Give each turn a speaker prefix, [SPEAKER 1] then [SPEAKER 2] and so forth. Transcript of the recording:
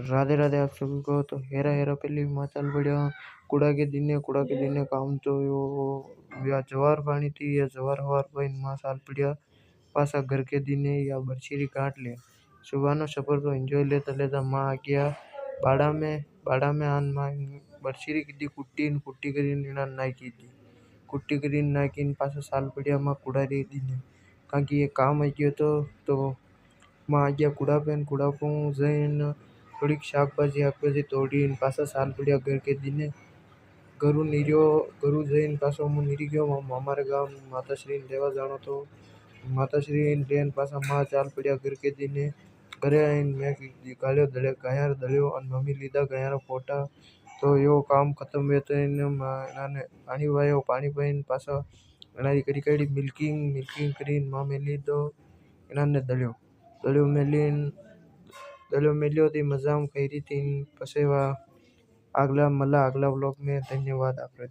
[SPEAKER 1] राधे राधे आप सभी को। तो हेरा हेरा पहली हिमाचल बढ़िया कूड़ा के दिने काम तो यो या जवार पानी थी या जवार हवार पानी मां साल पड़िया पासा घर के दिने या बरसीरी काट ले सुबह नो सफर तो एंजॉय लेता लेता मां आ गया बाड़ा में आन मां बरसीरी की दी कुट्टी करी नाई की थी कुट्टी करी नाई की पासा साल पड़िया मां कूड़ा रे दिने कांकी ये काम आई गयो तो मां आ गया कूड़ा पू जैन थोड़ी शाकभाजी तोड़ी पासा साल पड़िया घर के दिने गरु जैन पासो मु निरी गयो हमारे गांव माताश्री देवा जानो तो माताश्री लेन पासा मां चाल पड़िया घर के दिने घरे आईन मैं गालियो गायार दलियो और मम्मी लीधा गायार फोटा तो यो काम खत्म हुए तो इन्होंने पानी वायो पानी पाइन पासा इनारी करी कड़ी मिल्किंग करीन मां मेली दो इन्होंने दलियो मेलियो थी मजाम करी थी पसेवा अगला ब्लॉग में धन्यवाद आप।